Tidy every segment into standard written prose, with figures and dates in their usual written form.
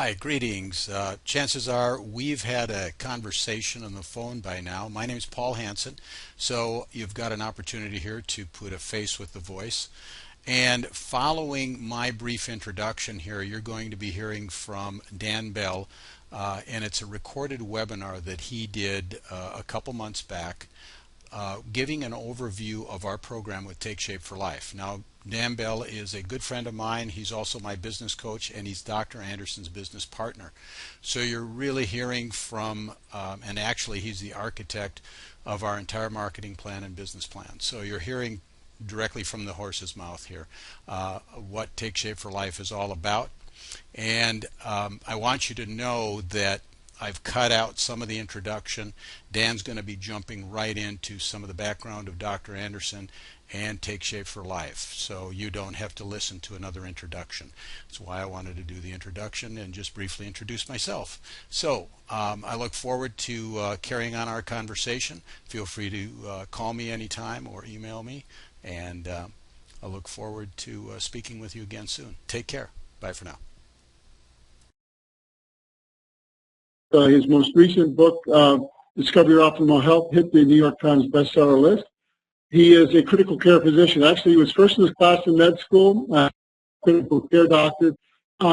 Hi, greetings. Chances are we've had a conversation on the phone by now. My name is Paul Hansen, so you've got an opportunity here to put a face with the voice. And following my brief introduction here, you're going to be hearing from Dan Bell, and it's a recorded webinar that he did a couple months back, giving an overview of our program with Take Shape for Life. Now, Dan Bell is a good friend of mine. He's also my business coach, and he's Dr. Anderson's business partner. So you're really hearing from, and actually he's the architect of our entire marketing plan and business plan. So you're hearing directly from the horse's mouth here what Take Shape for Life is all about. And I want you to know that I've cut out some of the introduction. Dan's going to be jumping right into some of the background of Dr. Anderson and Take Shape for Life, so you don't have to listen to another introduction. That's why I wanted to do the introduction and just briefly introduce myself. So I look forward to carrying on our conversation. Feel free to call me anytime or email me, and I look forward to speaking with you again soon. Take care. Bye for now. His most recent book, Discover Your Optimal Health, hit the New York Times bestseller list. He is a critical care physician. Actually, he was first in his class in med school, critical care doctor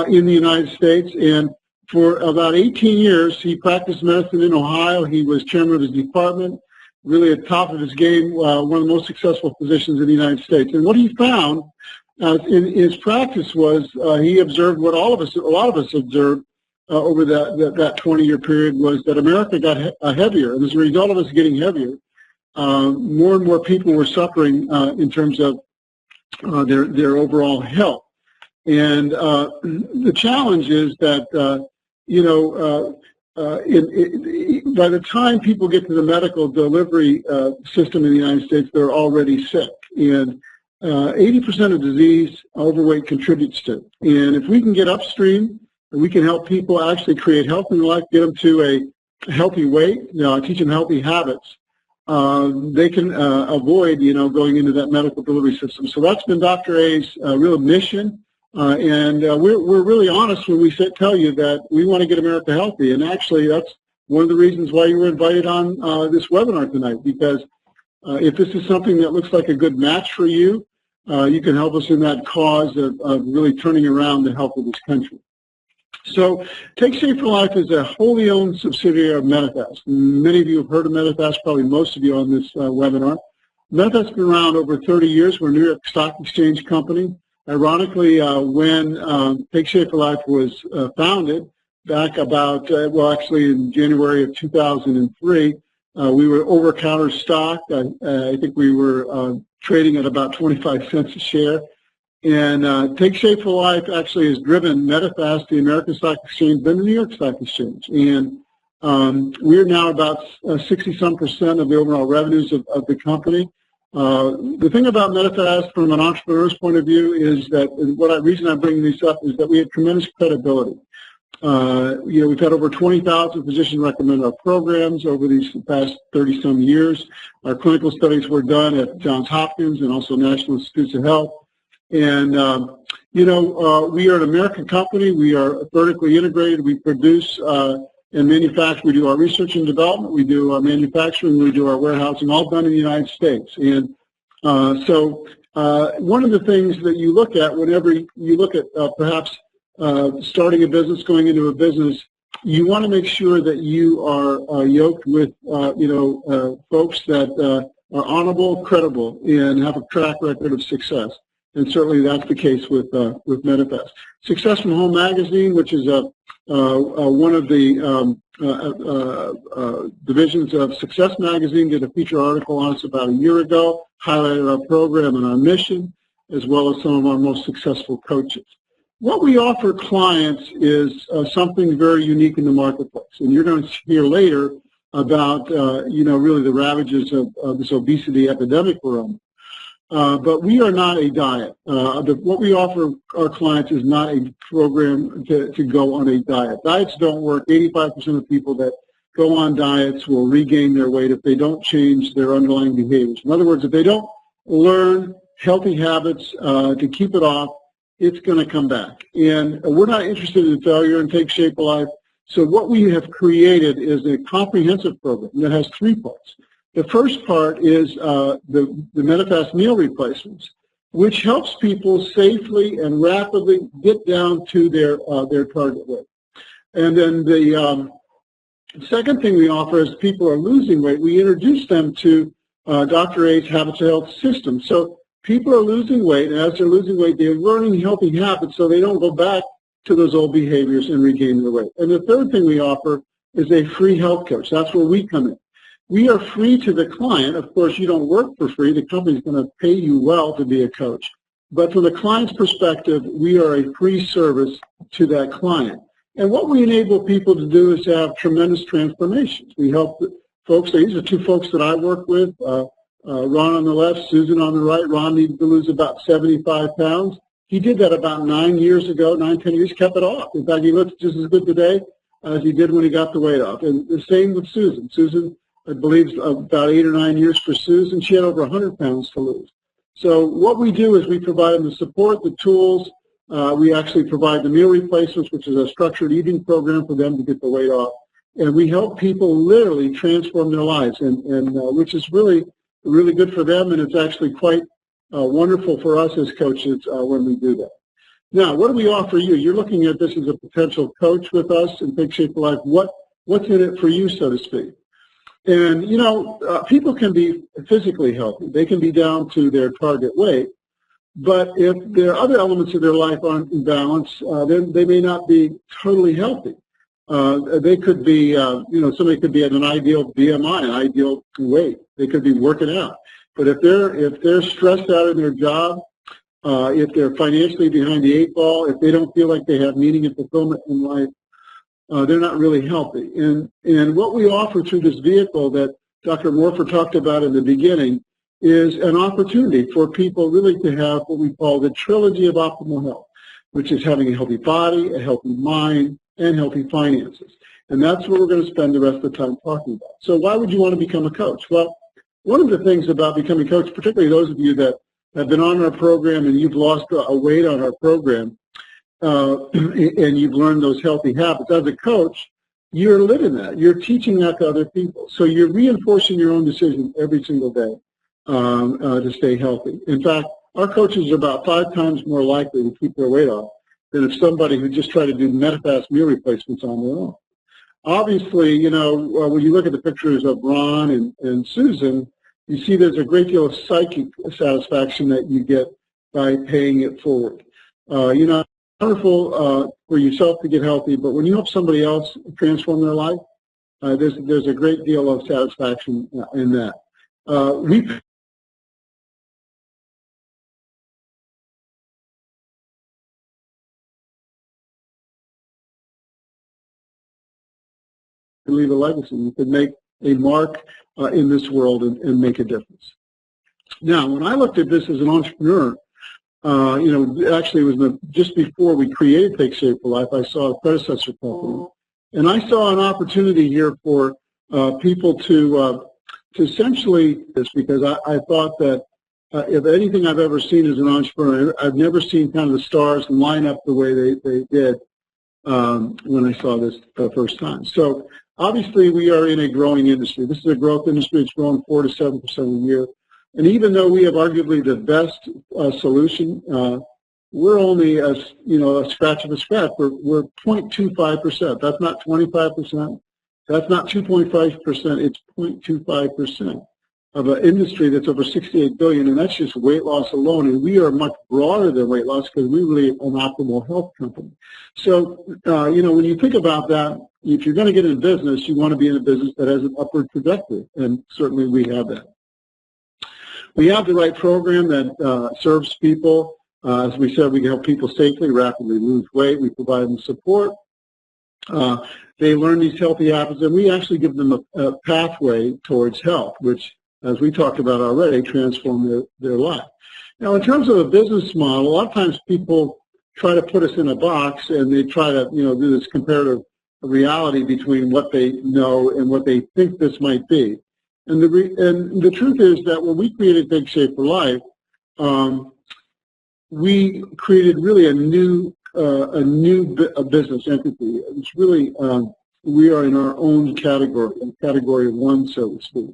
in the United States. And for about 18 years, he practiced medicine in Ohio. He was chairman of his department, really at the top of his game, one of the most successful physicians in the United States. And what he found in his practice was he observed what a lot of us observed over that 20-year period, was that America got heavier. And as a result of us getting heavier, more and more people were suffering in terms of their overall health. And the challenge is that, by the time people get to the medical delivery system in the United States, they're already sick. And 80% of disease overweight contributes to. And if we can get upstream, we can help people actually create health in their life, get them to a healthy weight, teach them healthy habits. They can avoid, going into that medical delivery system. So that's been Dr. A's real mission, and we're really honest when we tell you that we want to get America healthy. And actually, that's one of the reasons why you were invited on this webinar tonight, because if this is something that looks like a good match for you, you can help us in that cause of really turning around the health of this country. So Take Shape for Life is a wholly owned subsidiary of Medifast. Many of you have heard of Medifast, probably most of you on this webinar. Medifast has been around over 30 years. We're a New York Stock Exchange company. Ironically, when Take Shape for Life was founded back about, actually in January of 2003, we were over-counter stock. I think we were trading at about 25 cents a share. And Take Shape for Life actually has driven Medifast, the American Stock Exchange, then the New York Stock Exchange. And we're now about 60-some% of the overall revenues of the company. The thing about Medifast from an entrepreneur's point of view is that, the reason I'm bringing this up is that we have tremendous credibility. We've had over 20,000 physicians recommend our programs over these past 30-some years. Our clinical studies were done at Johns Hopkins and also National Institutes of Health. And, we are an American company. We are vertically integrated. We produce and manufacture. We do our research and development. We do our manufacturing. We do our warehousing, all done in the United States. And so one of the things that you look at whenever you look at perhaps starting a business, going into a business, you want to make sure that you are yoked with, folks that are honorable, credible, and have a track record of success. And certainly that's the case with Medifast. Success from Home Magazine, which is one of the divisions of Success Magazine, did a feature article on us about a year ago, highlighted our program and our mission, as well as some of our most successful coaches. What we offer clients is something very unique in the marketplace. And you're going to hear later about, really the ravages of this obesity epidemic we're on. But we are not a diet. What we offer our clients is not a program to go on a diet. Diets don't work. 85% of people that go on diets will regain their weight if they don't change their underlying behaviors. In other words, if they don't learn healthy habits to keep it off, it's going to come back. And we're not interested in failure in Take Shape Alive. So what we have created is a comprehensive program that has 3 parts. The first part is the Medifast meal replacements, which helps people safely and rapidly get down to their target weight. And then the second thing we offer is people are losing weight, we introduce them to Dr. A's Habits of Health system. So people are losing weight, and as they're losing weight, they're learning healthy habits so they don't go back to those old behaviors and regain their weight. And the third thing we offer is a free health coach. That's where we come in. We are free to the client. Of course, you don't work for free. The company's going to pay you well to be a coach. But from the client's perspective, we are a free service to that client. And what we enable people to do is to have tremendous transformations. We help folks. These are 2 folks that I work with, Ron on the left, Susan on the right. Ron needed to lose about 75 pounds. He did that about 9 years ago, 9, 10 years, kept it off. In fact, he looks just as good today as he did when he got the weight off. And the same with Susan. Susan, I believe, about 8 or 9 years for Susan. She had over 100 pounds to lose. So what we do is we provide them the support, the tools. We actually provide the meal replacements, which is a structured eating program for them to get the weight off. And we help people literally transform their lives, and which is really, really good for them, and it's actually quite wonderful for us as coaches when we do that. Now, what do we offer you? You're looking at this as a potential coach with us in Take Shape Alive. What's in it for you, so to speak? And, you know, people can be physically healthy. They can be down to their target weight. But if there are other elements of their life aren't in balance, then they may not be totally healthy. They could be, you know, somebody could be at an ideal BMI, an ideal weight. They could be working out. But if they're stressed out in their job, if they're financially behind the 8 ball, if they don't feel like they have meaning and fulfillment in life, they're not really healthy. And what we offer through this vehicle that Dr. Morford talked about in the beginning is an opportunity for people really to have what we call the trilogy of optimal health, which is having a healthy body, a healthy mind, and healthy finances. And that's what we're going to spend the rest of the time talking about. So why would you want to become a coach? Well, one of the things about becoming a coach, particularly those of you that have been on our program and you've lost a weight on our program, and you've learned those healthy habits, as a coach, you're living that. You're teaching that to other people. So you're reinforcing your own decision every single day to stay healthy. In fact, our coaches are about 5 times more likely to keep their weight off than if somebody who just tried to do Medifast meal replacements on their own. Obviously, you know, when you look at the pictures of Ron and Susan, you see there's a great deal of psychic satisfaction that you get by paying it forward. You know, wonderful for yourself to get healthy, but when you help somebody else transform their life, there's a great deal of satisfaction in that. We leave a legacy. You could make a mark in this world and make a difference. Now, when I looked at this as an entrepreneur, you know, actually it was just before we created Take Shape for Life, I saw a predecessor company. And I saw an opportunity here for people to essentially this, because I thought that if anything I've ever seen as an entrepreneur, I've never seen kind of the stars line up the way they did when I saw this the first time. So obviously we are in a growing industry. This is a growth industry. It's growing 4 to 7% a year. And even though we have arguably the best solution, we're only a scratch of a scratch. We're 0.25%. That's not 25%. That's not 2.5%. It's 0.25% of an industry that's over $68 billion, and that's just weight loss alone. And we are much broader than weight loss because we're really an optimal health company. So, you know, when you think about that, if you're going to get in business, you want to be in a business that has an upward trajectory, and certainly we have that. We have the right program that serves people. As we said, we can help people safely, rapidly lose weight. We provide them support. They learn these healthy habits, and we actually give them a pathway towards health, which, as we talked about already, transform their life. Now, in terms of a business model, a lot of times people try to put us in a box, and they try to, you know, do this comparative reality between what they know and what they think this might be. And the truth is that when we created Take Shape for Life, we created really a new business entity. It's really we are in our own category, category one, so to speak.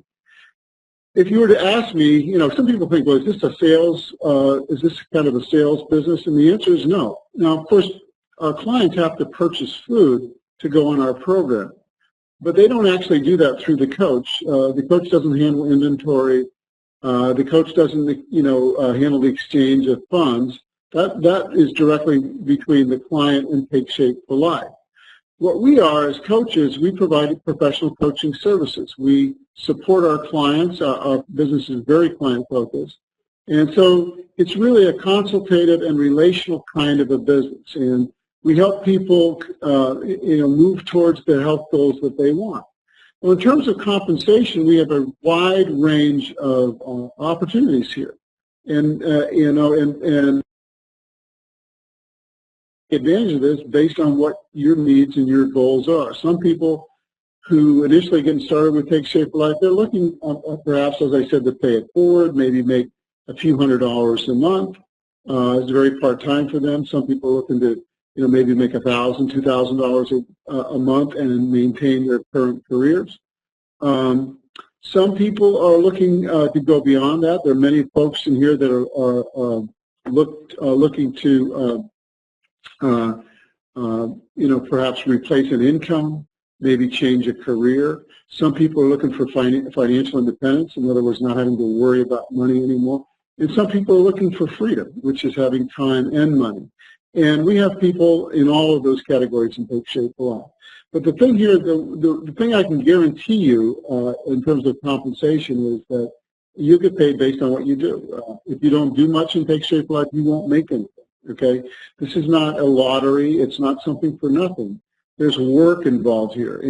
If you were to ask me, you know, some people think, well, is this a sales? Is this kind of a sales business? And the answer is no. Now, of course, our clients have to purchase food to go on our program, but they don't actually do that through the coach. The coach doesn't handle inventory. The coach doesn't, handle the exchange of funds. That is directly between the client and Take Shape for Life. What we are as coaches, we provide professional coaching services. We support our clients. Our business is very client-focused. And so it's really a consultative and relational kind of a business. And we help people, move towards the health goals that they want. Well, in terms of compensation, we have a wide range of opportunities here. And advantage of this based on what your needs and your goals are. Some people who initially get started with Take Shape Life, they're looking perhaps, as I said, to pay it forward, maybe make a few $100s a month. It's very part-time for them. Some people are looking to, maybe make $1,000, $2,000 a month and maintain their current careers. Some people are looking to go beyond that. There are many folks in here that are looking to perhaps replace an income, maybe change a career. Some people are looking for financial independence, in other words, not having to worry about money anymore. And some people are looking for freedom, which is having time and money. And we have people in all of those categories in Take Shape for Life. But the thing here, the thing I can guarantee you in terms of compensation is that you get paid based on what you do. If you don't do much in Take Shape for Life, you won't make anything. Okay, this is not a lottery. It's not something for nothing. There's work involved here,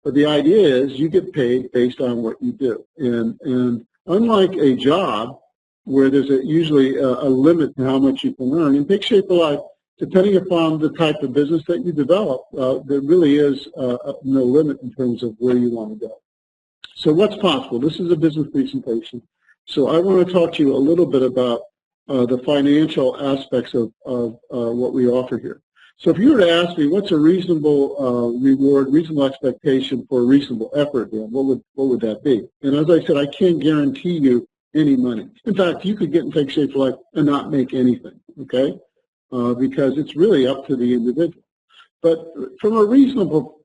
but the idea is you get paid based on what you do. And unlike a job where there's usually a limit to how much you can earn, in Take Shape for Life, depending upon the type of business that you develop, there really is no limit in terms of where you want to go. So what's possible? This is a business presentation. So I want to talk to you a little bit about the financial aspects of what we offer here. So if you were to ask me what's a reasonable reward, reasonable expectation for a reasonable effort, then what would that be? And as I said, I can't guarantee you any money. In fact, you could get in Take Shape for Life and not make anything, okay? Because it's really up to the individual. But from a reasonable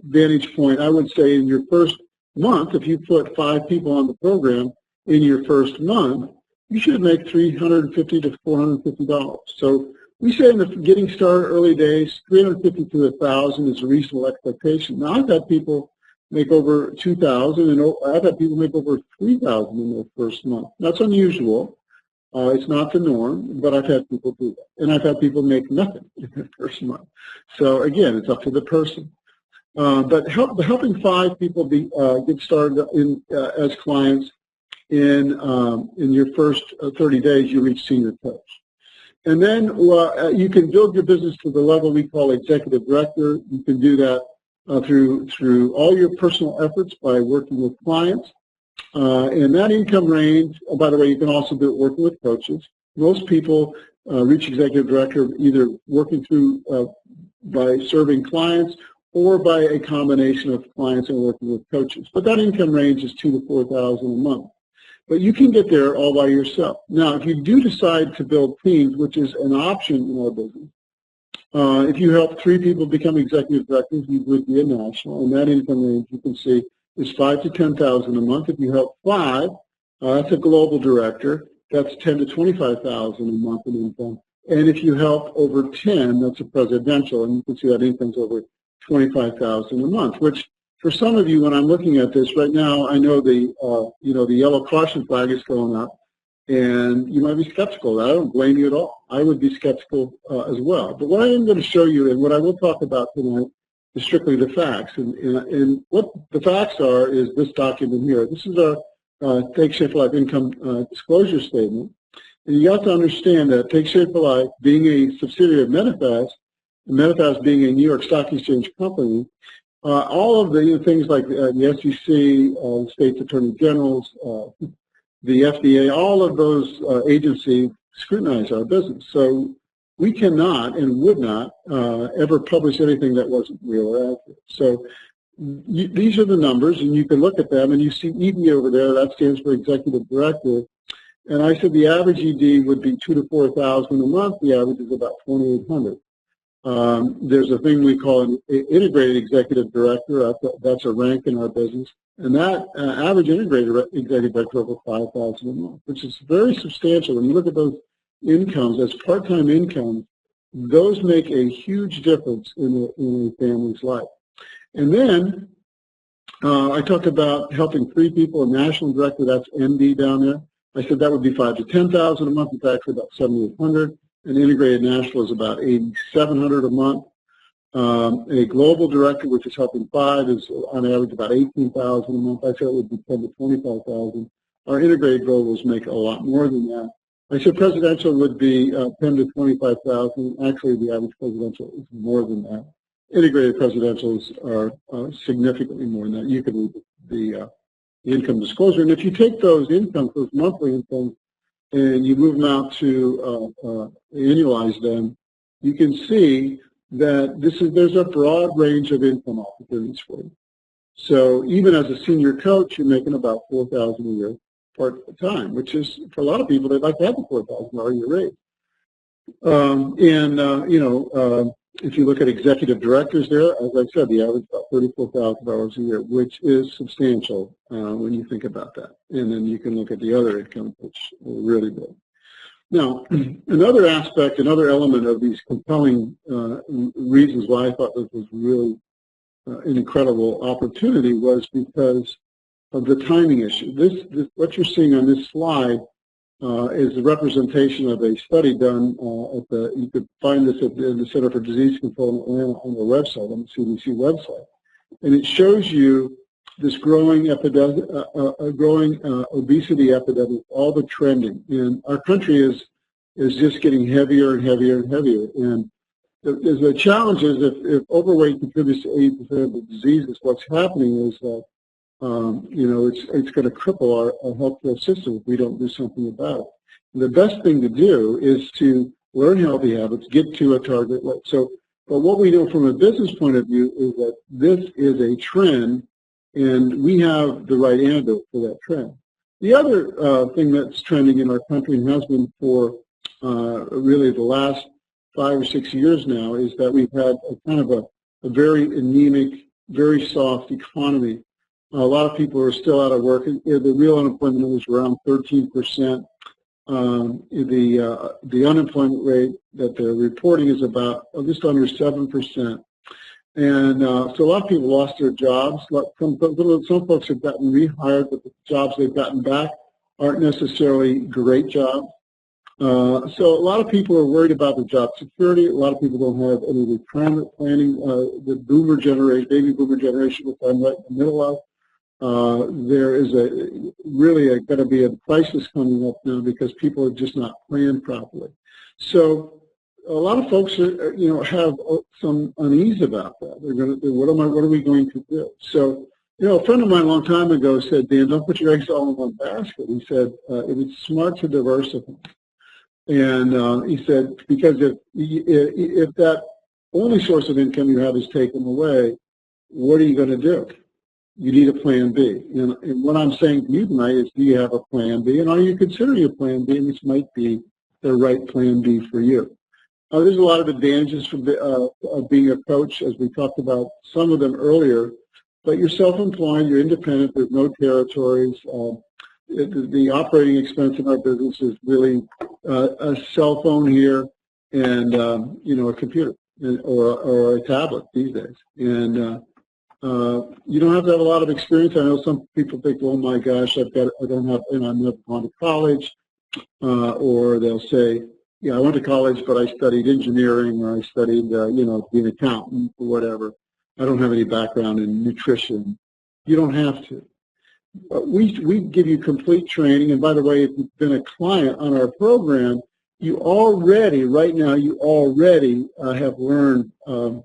vantage point, I would say in your first month, if you put 5 people on the program in your first month, you should make $350 to $450. So we say in the getting started early days, $350 to $1,000 is a reasonable expectation. Now I've had people make over $2,000, and I've had people make over $3,000 in their first month. That's unusual. It's not the norm, but I've had people do that. And I've had people make nothing in their first month. So again, it's up to the person. But helping 5 people get started as clients, in your first 30 days, you reach senior coach. And then you can build your business to the level we call executive director. You can do that through all your personal efforts by working with clients. And that income range, by the way, you can also do it working with coaches. Most people reach executive director either working through by serving clients or by a combination of clients and working with coaches. But that income range is $2,000 to $4,000 a month. But you can get there all by yourself. Now, if you do decide to build teams, which is an option in our business, if you help 3 people become executive directors, you would be a national, and that income range you can see is $5,000 to $10,000 a month. If you help 5, that's a global director. That's $10,000 to $25,000 a month in income. And if you help over 10, that's a presidential, and you can see that income's over $25,000 a month, which for some of you, when I'm looking at this right now, I know the yellow caution flag is going up, and you might be skeptical. I don't blame you at all. I would be skeptical as well. But what I am going to show you and what I will talk about tonight is strictly the facts. And what the facts are is this document here. This is our Take Shape for Life income disclosure statement. And you have to understand that Take Shape for Life, being a subsidiary of Medifast, and Medifast being a New York Stock Exchange company, all of the things like the SEC, State's Attorney Generals, the FDA, all of those agencies scrutinize our business. So we cannot and would not ever publish anything that wasn't real or accurate. So these are the numbers, and you can look at them, and you see ED over there. That stands for Executive Director. And I said the average ED would be 2,000 to 4,000 a month. The average is about 2,800. There's a thing we call an integrated executive director. That's a rank in our business. And that average integrated executive director over 5,000 a month, which is very substantial. When you look at those incomes as part-time incomes, those make a huge difference in a family's life. And then I talked about helping 3 people, a national director, that's MD down there. I said that would be 5,000 to 10,000 a month. It's actually about 7,800. An integrated national is about 8,700 a month. A global director, which is helping 5, is on average about 18,000 a month. I said it would be 10,000 to 25,000. Our integrated globals make a lot more than that. I said presidential would be 10,000 to 25,000. Actually, the average presidential is more than that. Integrated presidentials are significantly more than that. You can read the income disclosure. And if you take those incomes, those monthly incomes, and you move them out to annualize them, you can see that there's a broad range of income opportunities for you. So even as a senior coach, you're making about $4,000 a year part-time, which is, for a lot of people, they'd like to have a $4,000 a year raise. If you look at executive directors there, as I said, the average is about $34,000 a year, which is substantial when you think about that. And then you can look at the other income, which are really big. Now, another aspect, another element of these compelling reasons why I thought this was really an incredible opportunity was because of the timing issue. What you're seeing on this slide is a representation of a study done you could find this at the Center for Disease Control in Atlanta on their website, on the CDC website. And it shows you this growing obesity epidemic, all the trending. And our country is just getting heavier and heavier and heavier. And the challenge is if overweight contributes to 80% of the diseases, what's happening is that it's going to cripple our healthcare system if we don't do something about it. And the best thing to do is to learn healthy habits, get to a target weight. But what we know from a business point of view is that this is a trend, and we have the right antidote for that trend. The other thing that's trending in our country and has been for really the last 5 or 6 years now is that we've had a kind of a very anemic, very soft economy. A lot of people are still out of work. The real unemployment is around 13%. The unemployment rate that they're reporting is about just under 7%. And so a lot of people lost their jobs. Some folks have gotten rehired, but the jobs they've gotten back aren't necessarily great jobs. So a lot of people are worried about their job security. A lot of people don't have any retirement planning. The boomer generation, baby boomer generation, which I'm right in the middle of, there is really going to be a crisis coming up now because people are just not planned properly. So a lot of folks are, have some unease about that. They're going to, what are we going to do? So, a friend of mine a long time ago said, Dan, don't put your eggs all in one basket. He said, it was smart to diversify. And he said, because if that only source of income you have is taken away, what are you going to do? You need a plan B. And what I'm saying to you tonight is, do you have a plan B? And are you considering your plan B? And this might be the right plan B for you. There's a lot of advantages of being a coach, as we talked about some of them earlier. But you're self-employed, you're independent, there's no territories. The operating expense in our business is really a cell phone here and, a computer or a tablet these days. And you don't have to have a lot of experience. I know some people think, oh my gosh, I've never gone to college. Or they'll say, yeah, I went to college, but I studied engineering, or I studied, being an accountant or whatever. I don't have any background in nutrition. You don't have to. We give you complete training. And by the way, if you've been a client on our program, right now, you already have learned a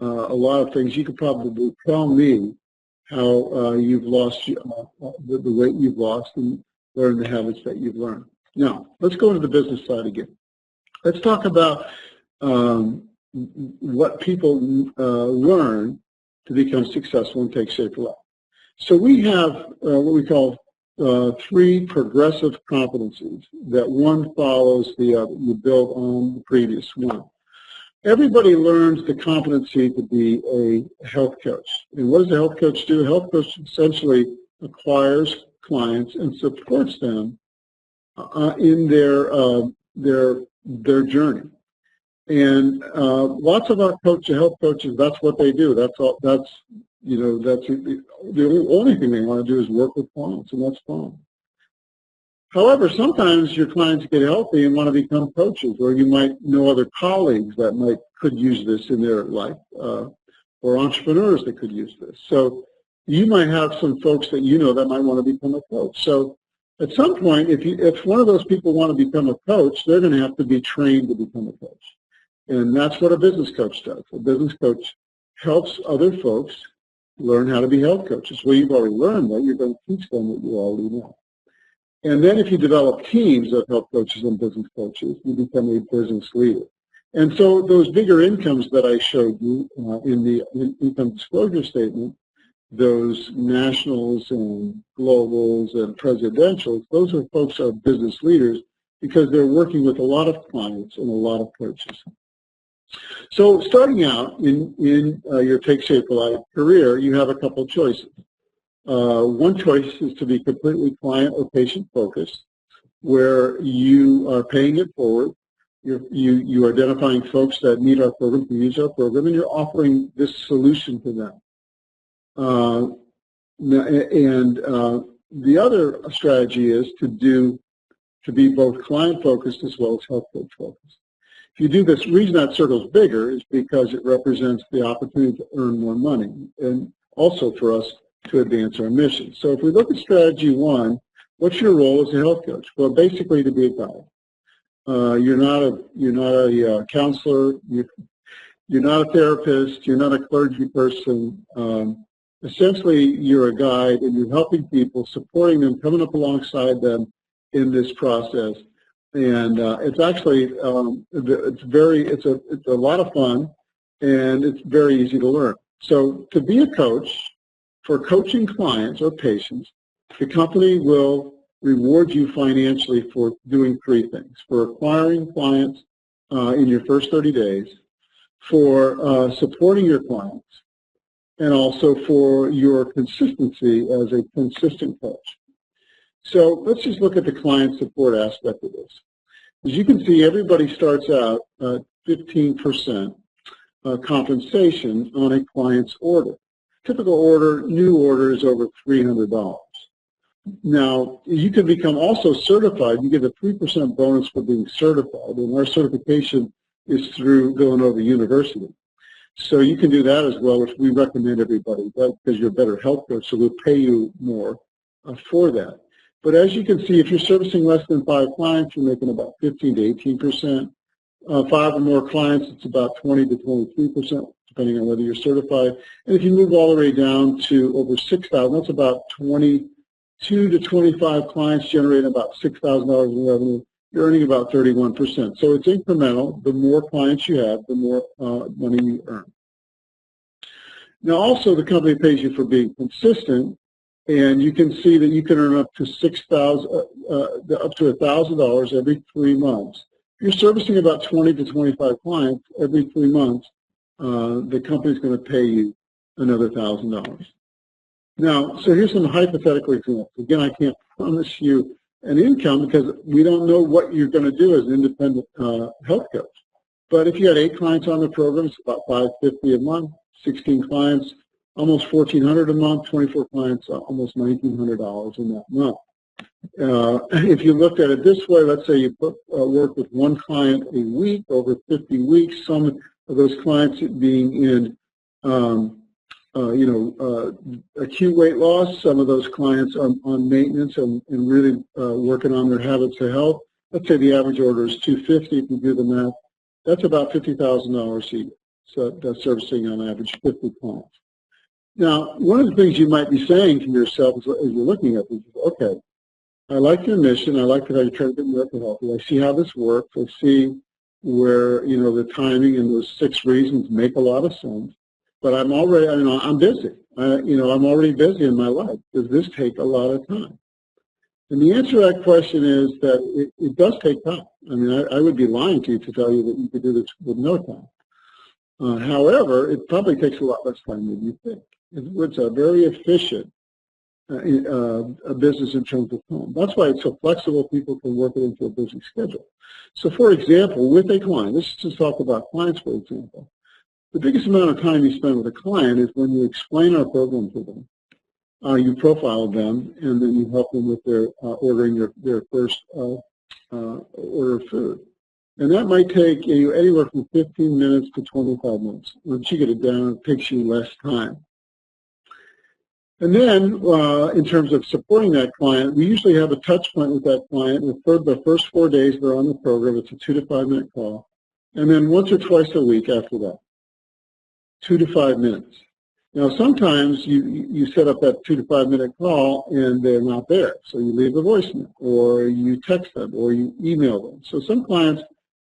lot of things. You could probably tell me how you've lost the weight you've lost and learn the habits that you've learned. Now, let's go into the business side again. Let's talk about what people learn to become successful and take shape for life. So we have what we call three progressive competencies that one follows the other. You build on the previous one. Everybody learns the competency to be a health coach. And what does a health coach do? A health coach essentially acquires clients and supports them in their journey. And lots of our health coaches, that's what they do. That's all. That's the only thing they want to do is work with clients, and that's fine. However, sometimes your clients get healthy and want to become coaches, or you might know other colleagues that could use this in their life, or entrepreneurs that could use this. So you might have some folks that you know that might want to become a coach. So at some point, if one of those people want to become a coach, they're going to have to be trained to become a coach. And that's what a business coach does. A business coach helps other folks learn how to be health coaches. Well, you've already learned that. You're going to teach them what you already know. And then if you develop teams of health coaches and business coaches, you become a business leader. And so those bigger incomes that I showed you in the income disclosure statement, those nationals and globals and presidentials, those are folks who are business leaders because they're working with a lot of clients and a lot of coaches. So starting out in your Take Shape for Life career, you have a couple of choices. One choice is to be completely client or patient focused, where you are paying it forward. You're identifying folks that need our program, who use our program, and you're offering this solution to them. The other strategy is to be both client focused as well as health coach focused. If you do this, the reason that circle's bigger is because it represents the opportunity to earn more money and also for us to advance our mission. So if we look at strategy one, what's your role as a health coach? Well, basically to be a guide. You're not a counselor. You're not a therapist. You're not a clergy person. Essentially, you're a guide, and you're helping people, supporting them, coming up alongside them in this process. And it's actually it's a lot of fun, and it's very easy to learn. So to be a coach, for coaching clients or patients, the company will reward you financially for doing three things: for acquiring clients in your first 30 days, for supporting your clients, and also for your consistency as a consistent coach. So let's just look at the client support aspect of this. As you can see, everybody starts out at 15% compensation on a client's order. Typical new order is over $300. Now, you can become also certified. You get a 3% bonus for being certified, and our certification is through Villanova University. So you can do that as well, which we recommend everybody, because you're a better health coach, so we'll pay you more for that. But as you can see, if you're servicing less than 5 clients, you're making about 15 to 18%. 5 or more clients, it's about 20 to 23%, depending on whether you're certified. And if you move all the way down to over 6,000, that's about 22 to 25 clients generating about $6,000 in revenue. You're earning about 31%. So it's incremental. The more clients you have, the more money you earn. Now, also, the company pays you for being consistent, and you can see that you can earn up to $1,000 every 3 months. If you're servicing about 20 to 25 clients every 3 months, the company's going to pay you another $1,000. Now, so here's some hypothetical examples. Again, I can't promise you an income because we don't know what you're going to do as an independent health coach. But if you had 8 clients on the program, it's about $550 a month. 16 clients, almost $1,400 a month. 24 clients, almost $1,900 in that month. If you looked at it this way, let's say you work with 1 client a week over 50 weeks. Some of those clients being in acute weight loss. Some of those clients are on maintenance and really working on their habits of health. Let's say the average order is $250. If you do the math, that's about $50,000 a year. So that's servicing on average 50 clients. Now, one of the things you might be saying to yourself as you're looking at this is, okay, I like your mission. I like how you try to get America healthy. I see how this works. I see where, the timing and those 6 reasons make a lot of sense. But I'm already, I'm busy. I'm already busy in my life. Does this take a lot of time? And the answer to that question is that it does take time. I mean, I would be lying to you to tell you that you could do this with no time. However, it probably takes a lot less time than you think. It's a very efficient a business in terms of time. That's why it's so flexible. People can work it into a busy schedule. So, for example, with a client, let's just talk about clients, for example. The biggest amount of time you spend with a client is when you explain our program to them. You profile them, and then you help them with their ordering their first order of food. And that might take you anywhere from 15 minutes to 25 minutes. Once you get it down, it takes you less time. And then, in terms of supporting that client, we usually have a touch point with that client. The first 4 days they're on the program, it's a 2 to 5 minute call. And then once or twice a week after that, 2 to 5 minutes. Now, sometimes you set up that 2 to 5 minute call and they're not there. So you leave a voicemail, or you text them, or you email them. So some clients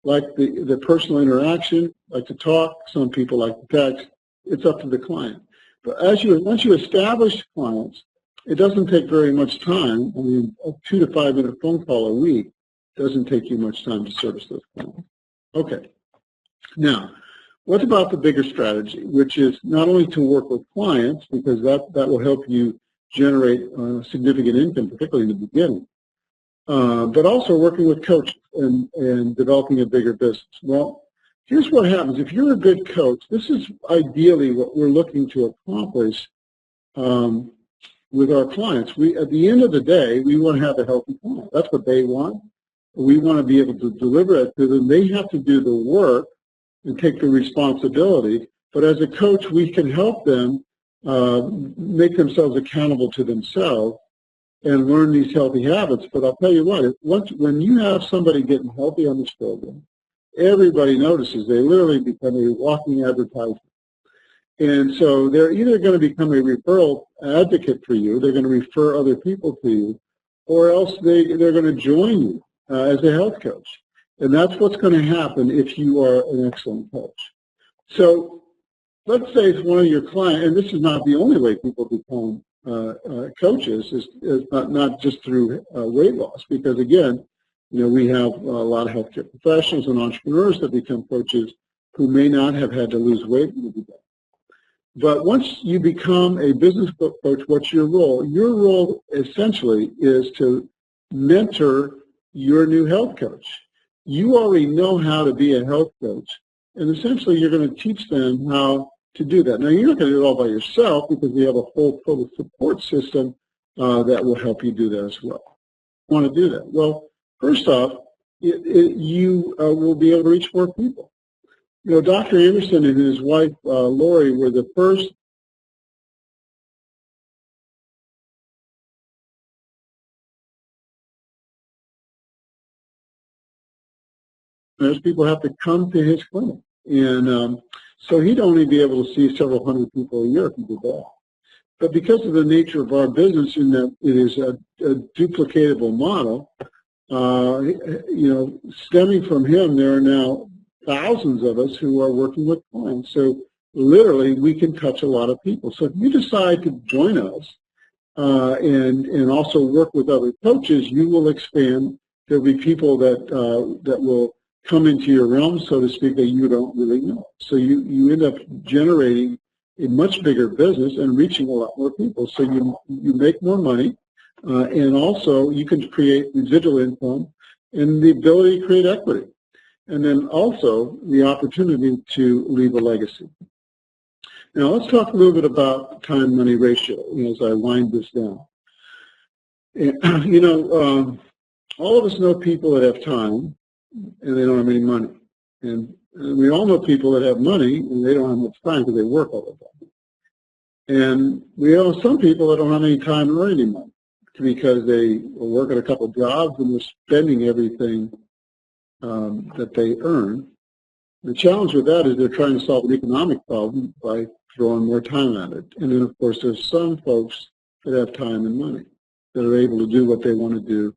like the personal interaction, like to talk. Some people like to text. It's up to the client. But once you establish clients, it doesn't take very much time. I mean, a 2 to 5 minute phone call a week doesn't take you much time to service those clients. Okay. Now, what about the bigger strategy, which is not only to work with clients, because that will help you generate significant income, particularly in the beginning, but also working with coaches and developing a bigger business. Well, here's what happens. If you're a good coach, this is ideally what we're looking to accomplish with our clients. At the end of the day, we want to have a healthy client. That's what they want. We want to be able to deliver it to them. They have to do the work and take the responsibility. But as a coach, we can help them make themselves accountable to themselves and learn these healthy habits. But I'll tell you what, when you have somebody getting healthy on this program, everybody notices. They literally become a walking advertisement. And so they're either going to become a referral advocate for you, they're going to refer other people to you, or else they're going to join you as a health coach. And that's what's going to happen if you are an excellent coach. So let's say it's one of your clients, and this is not the only way people become coaches, is not just through weight loss, because again, we have a lot of healthcare professionals and entrepreneurs that become coaches who may not have had to lose weight in the beginning. But once you become a business coach, what's your role? Your role essentially is to mentor your new health coach. You already know how to be a health coach, and essentially you're going to teach them how to do that. Now, you're not going to do it all by yourself, because we have a whole total support system that will help you do that as well. You want to do that? Well, first off, you will be able to reach more people. Dr. Anderson and his wife, Lori, were the first people have to come to his clinic. And so he'd only be able to see several hundred people a year if he did that. But because of the nature of our business, in that it is a duplicatable model, stemming from him, there are now thousands of us who are working with clients. So literally, we can touch a lot of people. So if you decide to join us and also work with other coaches, you will expand. There'll be people that will come into your realm, so to speak, that you don't really know. So you end up generating a much bigger business and reaching a lot more people. So you make more money, and also you can create residual income and the ability to create equity. And then also the opportunity to leave a legacy. Now let's talk a little bit about time-money ratio as I wind this down. All of us know people that have time and they don't have any money. And we all know people that have money and they don't have much time because they work all the time. And we know some people that don't have any time or any money because they work at a couple of jobs and they're spending everything that they earn. The challenge with that is they're trying to solve an economic problem by throwing more time at it. And then, of course, there's some folks that have time and money. that are able to do what they want to do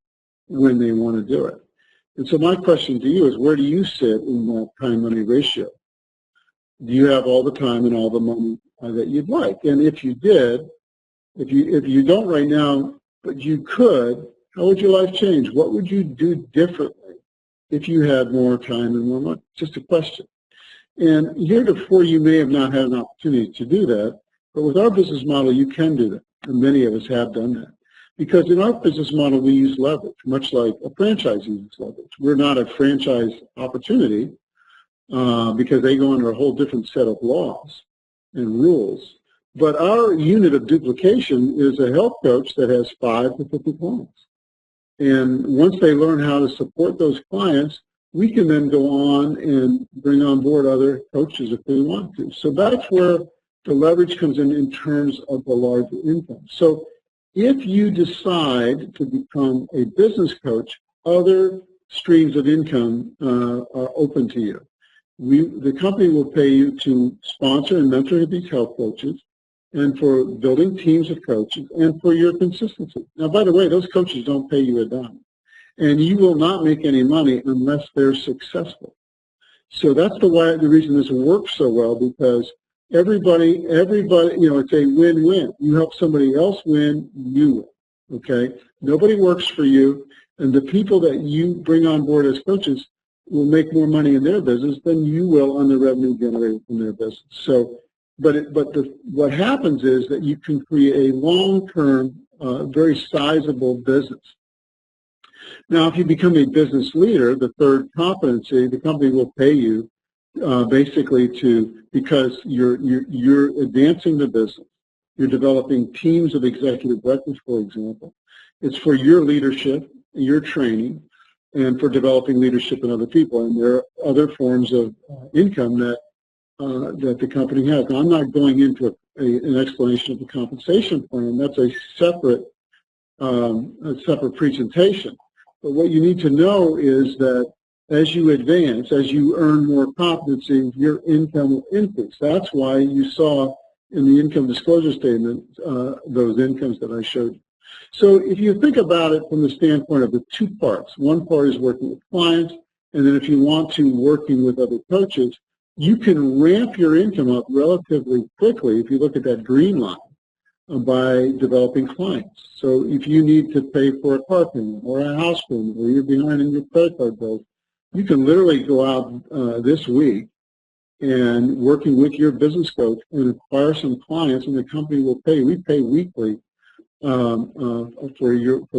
when they want to do it. And so my question to you is, where do you sit in that time-money ratio? Do you have all the time and all the money that you'd like? And if you did, if you don't right now, but you could, how would your life change? What would you do differently if you had more time and more money? Just a question. And heretofore, you may have not had an opportunity to do that, but with our business model, you can do that, and many of us have done that. Because in our business model, we use leverage, much like a franchise uses leverage. We're not a franchise opportunity because they go under a whole different set of laws and rules. But our unit of duplication is a health coach that has 5 to 50 clients. And once they learn how to support those clients, we can then go on and bring on board other coaches if they want to. So that's where the leverage comes in terms of the larger income. So if you decide to become a business coach, other streams of income are open to you. The company will pay you to sponsor and mentor these health coaches, and for building teams of coaches, and for your consistency. Now, by the way, those coaches don't pay you a dime. And you will not make any money unless they're successful. So that's the reason this works so well, because everybody, it's a win-win. You help somebody else win, you win, okay? Nobody works for you, and the people that you bring on board as coaches will make more money in their business than you will on the revenue generated from their business. So, what happens is that you can create a long-term, very sizable business. Now, if you become a business leader, the third competency, the company will pay you basically because you're advancing the business. You're developing teams of executive directors, for example. It's for your leadership, your training, and for developing leadership in other people. And there are other forms of income that the company has. Now, I'm not going into an explanation of the compensation plan. That's a separate presentation. But what you need to know is that as you advance, as you earn more competency, your income will increase. That's why you saw in the income disclosure statement those incomes that I showed you. So if you think about it from the standpoint of the two parts, one part is working with clients, and then if you want to, working with other coaches, you can ramp your income up relatively quickly if you look at that green line by developing clients. So if you need to pay for a car payment or a house payment or you're behind in your credit card bills, you can literally go out this week and working with your business coach and acquire some clients, and the company will pay. We pay weekly for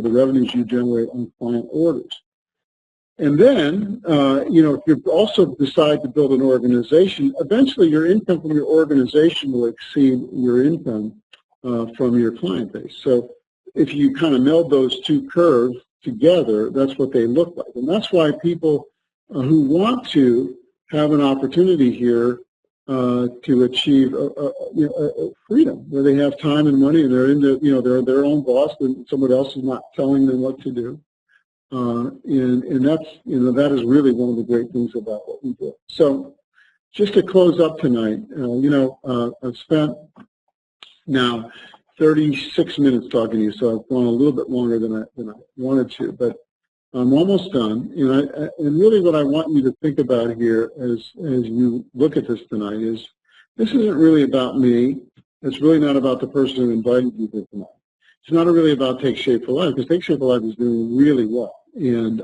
the revenues you generate on client orders. And then, if you also decide to build an organization, eventually your income from your organization will exceed your income from your client base. So if you kind of meld those two curves together, that's what they look like. And that's why people who want to have an opportunity here to achieve freedom, where they have time and money, and they're their own boss, and someone else is not telling them what to do. And that's, that is really one of the great things about what we do. So just to close up tonight, I've spent now 36 minutes talking to you, so I've gone a little bit longer than I wanted to, but I'm almost done. And really what I want you to think about here as you look at this tonight is, this isn't really about me. It's really not about the person who invited you here tonight. It's not really about Take Shape for Life, because Take Shape for Life is doing really well. And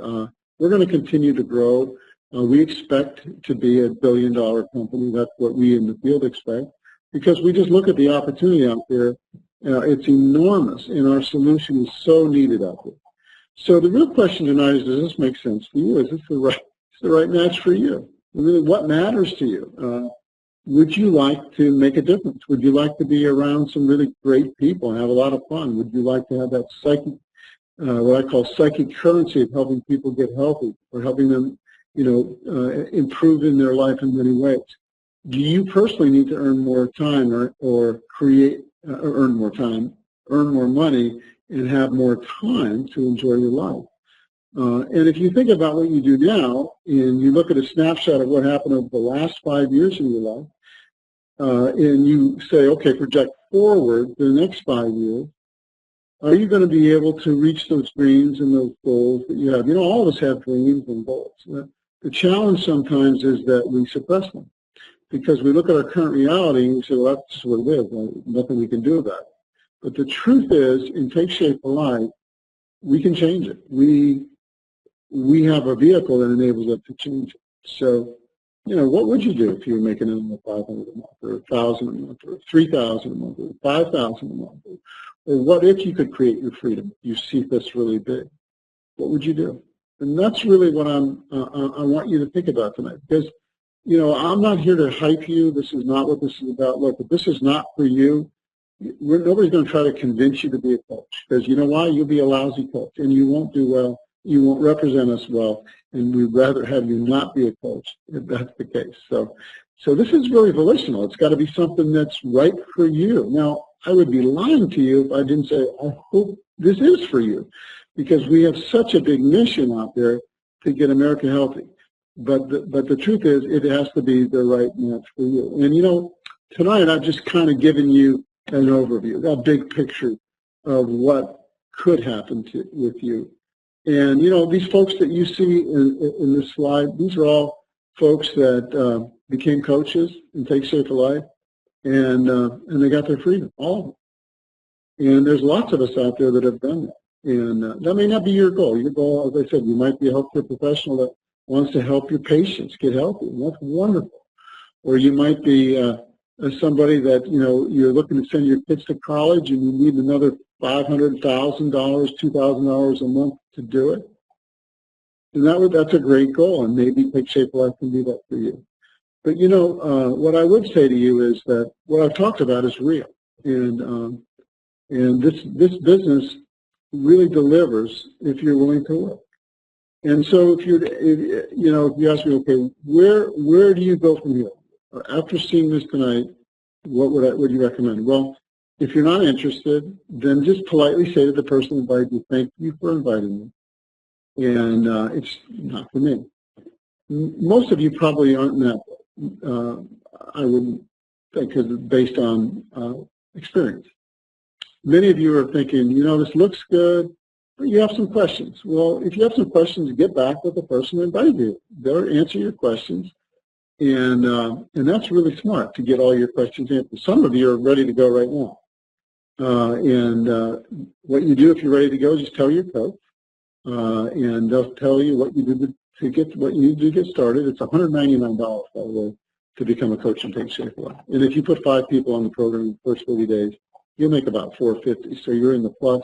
we're going to continue to grow. We expect to be a billion-dollar company. That's what we in the field expect, because we just look at the opportunity out there. It's enormous, and our solution is so needed out there. So the real question tonight is, does this make sense for you? Is this the right match for you? Really, what matters to you? Would you like to make a difference? Would you like to be around some really great people and have a lot of fun? Would you like to have that psychic, what I call psychic currency of helping people get healthy, or helping them, improve in their life in many ways? Do you personally need to earn more time or earn more money, and have more time to enjoy your life? And if you think about what you do now, and you look at a snapshot of what happened over the last 5 years in your life, and you say, okay, project forward to the next 5 years, are you going to be able to reach those dreams and those goals that you have? You know, all of us have dreams and goals. The challenge sometimes is that we suppress them because we look at our current reality and we say, well, that's just what it is. Nothing we can do about it. But the truth is, in Take Shape for Life, we can change it. We have a vehicle that enables us to change it. So, you know, what would you do if you were making another 500 a month, or 1,000 a month, or 3,000 a month, or 5,000 a month? Or what if you could create your freedom? You see this really big. What would you do? And that's really what I want you to think about tonight. Because, you know, I'm not here to hype you. This is not what this is about. Look, if this is not for you, nobody's going to try to convince you to be a coach. Because you know why? You'll be a lousy coach, and you won't do well. You won't represent us well, and we'd rather have you not be a coach if that's the case. So this is really volitional. It's got to be something that's right for you. Now, I would be lying to you if I didn't say, I hope this is for you, because we have such a big mission out there to get America healthy. But the truth is, it has to be the right match for you. And, you know, tonight I've just kind of given you an overview, a big picture of what could happen with you. And, you know, these folks that you see in this slide, these are all folks that became coaches in Take Shape for Life, and they got their freedom, all of them. And there's lots of us out there that have done that. And that may not be your goal. Your goal, as I said, you might be a healthcare professional that wants to help your patients get healthy, and that's wonderful. Or you might be somebody that, you know, you're looking to send your kids to college and you need another $500,000, $2,000 a month to do it. And that's a great goal, and maybe Take Shape Life can do that for you. But, you know, what I would say to you is that what I've talked about is real. And this business really delivers if you're willing to work. And so if you ask me, okay, where do you go from here? After seeing this tonight, what would you recommend? Well, if you're not interested, then just politely say to the person who invited you, thank you for inviting me. And it's not for me. Most of you probably aren't in that, I wouldn't think, based on experience. Many of you are thinking, you know, this looks good, but you have some questions. Well, if you have some questions, get back with the person who invited you. They'll answer your questions. And that's really smart, to get all your questions answered. Some of you are ready to go right now. What you do if you're ready to go is just tell your coach, and they'll tell you what you do what you need to get started. It's $199, by the way, to become a coach and Take Shape for Life. And if you put 5 people on the program in the first 30 days, you'll make about $450. So you're in the plus.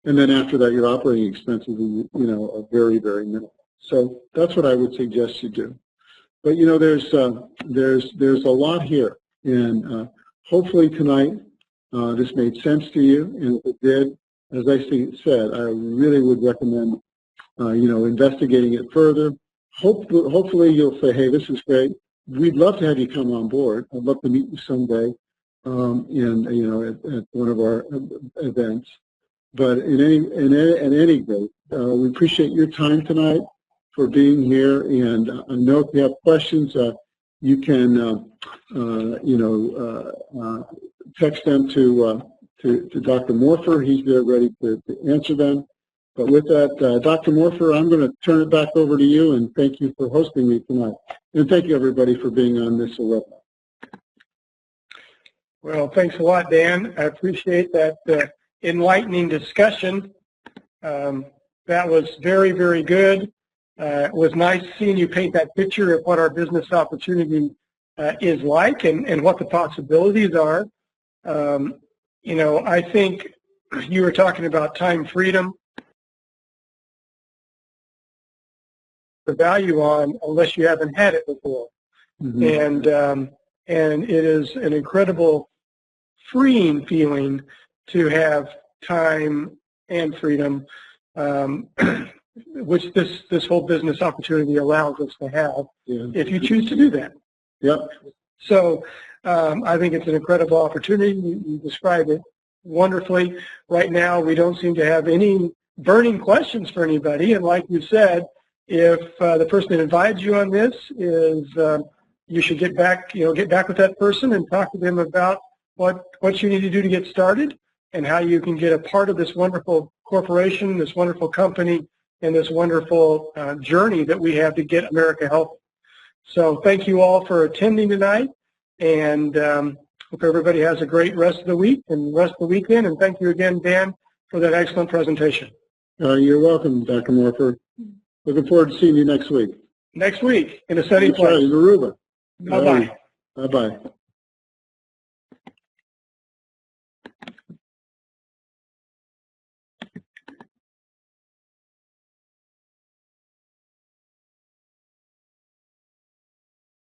And then after that, your operating expenses, you know, are very, very minimal. So that's what I would suggest you do. But, you know, there's a lot here, and hopefully tonight this made sense to you. And if it did, as I said, I really would recommend, you know, investigating it further. Hopefully you'll say, hey, this is great. We'd love to have you come on board. I'd love to meet you someday, you know, at one of our events. But in any rate, we appreciate your time tonight for being here, and I know if you have questions, you can, you know, text them to Dr. Morpher. He's there ready to answer them. But with that, Dr. Morpher, I'm going to turn it back over to you, and thank you for hosting me tonight. And thank you, everybody, for being on this webinar. Well, thanks a lot, Dan. I appreciate that enlightening discussion. That was very, very good. It was nice seeing you paint that picture of what our business opportunity is like and what the possibilities are. You know, I think you were talking about time freedom. The value on unless you haven't had it before. Mm-hmm. And it is an incredible freeing feeling to have time and freedom, which this whole business opportunity allows us to have, if you choose to do that. Yep. So I think it's an incredible opportunity. You described it wonderfully. Right now, we don't seem to have any burning questions for anybody. And like you said, if the person that invited you on this is, you should get back with that person and talk to them about what you need to do to get started. and how you can get a part of this wonderful corporation, this wonderful company, and this wonderful journey that we have to get America healthy. So thank you all for attending tonight, and hope everybody has a great rest of the week and rest of the weekend. And thank you again, Dan, for that excellent presentation. You're welcome, Dr. Morford. Looking forward to seeing you next week. Next week in a sunny That's place. right, in Aruba. Bye-bye. Bye-bye.